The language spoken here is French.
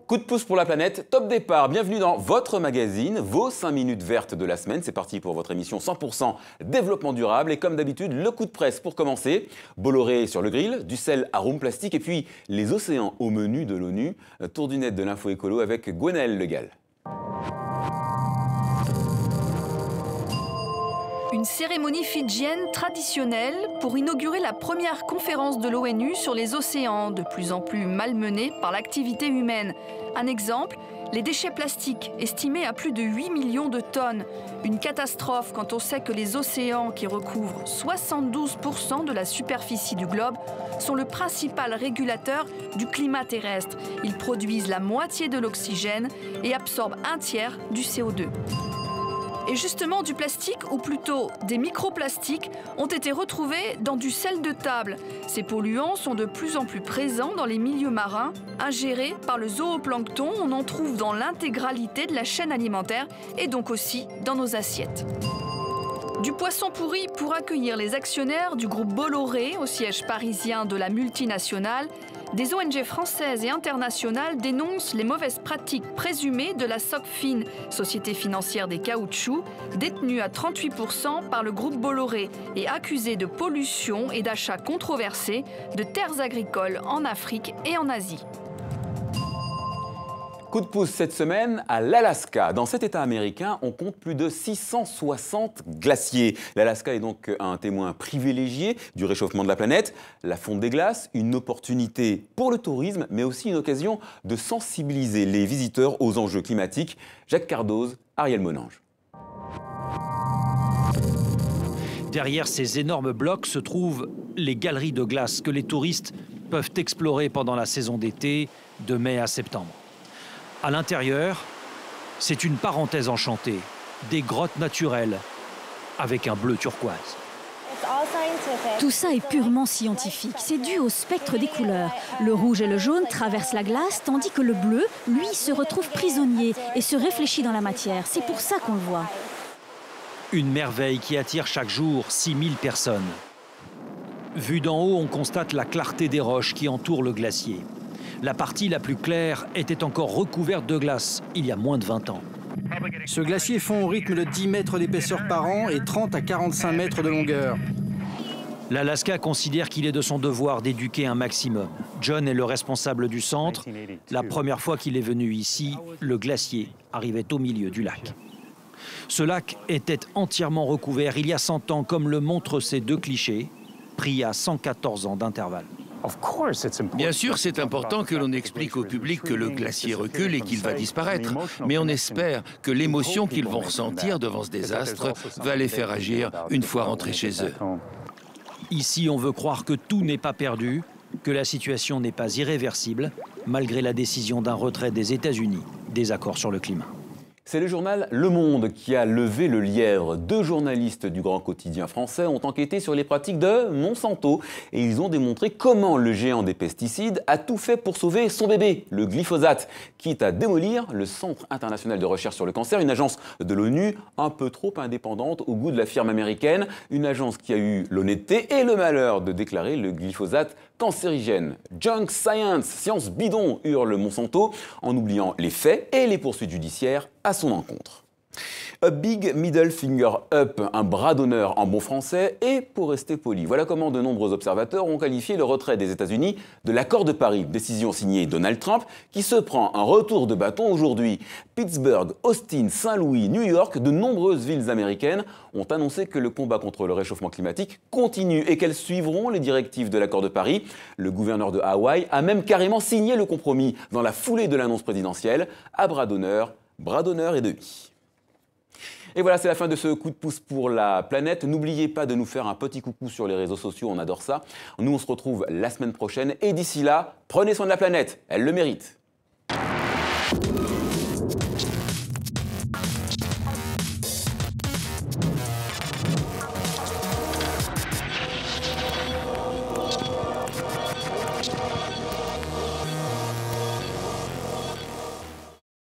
Coup de pouce pour la planète, top départ, bienvenue dans votre magazine, vos 5 minutes vertes de la semaine. C'est parti pour votre émission 100% développement durable. Et comme d'habitude, le coup de presse pour commencer. Bolloré sur le grill, du sel à Room Plastique et puis les océans au menu de l'ONU. Tour du net de l'info écolo avec Gwenaëlle Le Gall. Une cérémonie fidjienne traditionnelle pour inaugurer la première conférence de l'ONU sur les océans, de plus en plus malmenés par l'activité humaine. Un exemple, les déchets plastiques, estimés à plus de 8 millions de tonnes. Une catastrophe quand on sait que les océans, qui recouvrent 72% de la superficie du globe, sont le principal régulateur du climat terrestre. Ils produisent la moitié de l'oxygène et absorbent un tiers du CO2. Et justement, du plastique, ou plutôt des microplastiques, ont été retrouvés dans du sel de table. Ces polluants sont de plus en plus présents dans les milieux marins. Ingérés par le zooplancton, on en trouve dans l'intégralité de la chaîne alimentaire et donc aussi dans nos assiettes. Du poisson pourri pour accueillir les actionnaires du groupe Bolloré au siège parisien de la multinationale. Des ONG françaises et internationales dénoncent les mauvaises pratiques présumées de la Socfin, société financière des caoutchoucs, détenue à 38% par le groupe Bolloré et accusée de pollution et d'achats controversés de terres agricoles en Afrique et en Asie. Coup de pouce cette semaine à l'Alaska. Dans cet État américain, on compte plus de 660 glaciers. L'Alaska est donc un témoin privilégié du réchauffement de la planète. La fonte des glaces, une opportunité pour le tourisme, mais aussi une occasion de sensibiliser les visiteurs aux enjeux climatiques. Jacques Cardoz, Ariel Monange. Derrière ces énormes blocs se trouvent les galeries de glace que les touristes peuvent explorer pendant la saison d'été, de mai à septembre. À l'intérieur, c'est une parenthèse enchantée, des grottes naturelles avec un bleu turquoise. Tout ça est purement scientifique. C'est dû au spectre des couleurs. Le rouge et le jaune traversent la glace, tandis que le bleu, lui, se retrouve prisonnier et se réfléchit dans la matière. C'est pour ça qu'on le voit. Une merveille qui attire chaque jour 6000 personnes. Vu d'en haut, on constate la clarté des roches qui entourent le glacier. La partie la plus claire était encore recouverte de glace il y a moins de 20 ans. Ce glacier fond au rythme de 10 mètres d'épaisseur par an et 30 à 45 mètres de longueur. L'Alaska considère qu'il est de son devoir d'éduquer un maximum. John est le responsable du centre. La première fois qu'il est venu ici, le glacier arrivait au milieu du lac. Ce lac était entièrement recouvert il y a 100 ans, comme le montrent ces deux clichés, pris à 114 ans d'intervalle. Bien sûr, c'est important que l'on explique au public que le glacier recule et qu'il va disparaître, mais on espère que l'émotion qu'ils vont ressentir devant ce désastre va les faire agir une fois rentrés chez eux. Ici, on veut croire que tout n'est pas perdu, que la situation n'est pas irréversible, malgré la décision d'un retrait des États-Unis des accords sur le climat. C'est le journal Le Monde qui a levé le lièvre. 2 journalistes du grand quotidien français ont enquêté sur les pratiques de Monsanto et ils ont démontré comment le géant des pesticides a tout fait pour sauver son bébé, le glyphosate, quitte à démolir le Centre international de recherche sur le cancer, une agence de l'ONU un peu trop indépendante au goût de la firme américaine, une agence qui a eu l'honnêteté et le malheur de déclarer le glyphosate cancérigène. Junk science, science bidon, hurle Monsanto, en oubliant les faits et les poursuites judiciaires à son encontre. A big middle finger up, un bras d'honneur en bon français et pour rester poli. Voilà comment de nombreux observateurs ont qualifié le retrait des États-Unis de l'accord de Paris. Décision signée Donald Trump qui se prend un retour de bâton aujourd'hui. Pittsburgh, Austin, Saint-Louis, New York, de nombreuses villes américaines ont annoncé que le combat contre le réchauffement climatique continue et qu'elles suivront les directives de l'accord de Paris. Le gouverneur de Hawaï a même carrément signé le compromis dans la foulée de l'annonce présidentielle à bras d'honneur et demi. Et voilà, c'est la fin de ce coup de pouce pour la planète. N'oubliez pas de nous faire un petit coucou sur les réseaux sociaux, on adore ça. Nous, on se retrouve la semaine prochaine et d'ici là, prenez soin de la planète, elle le mérite.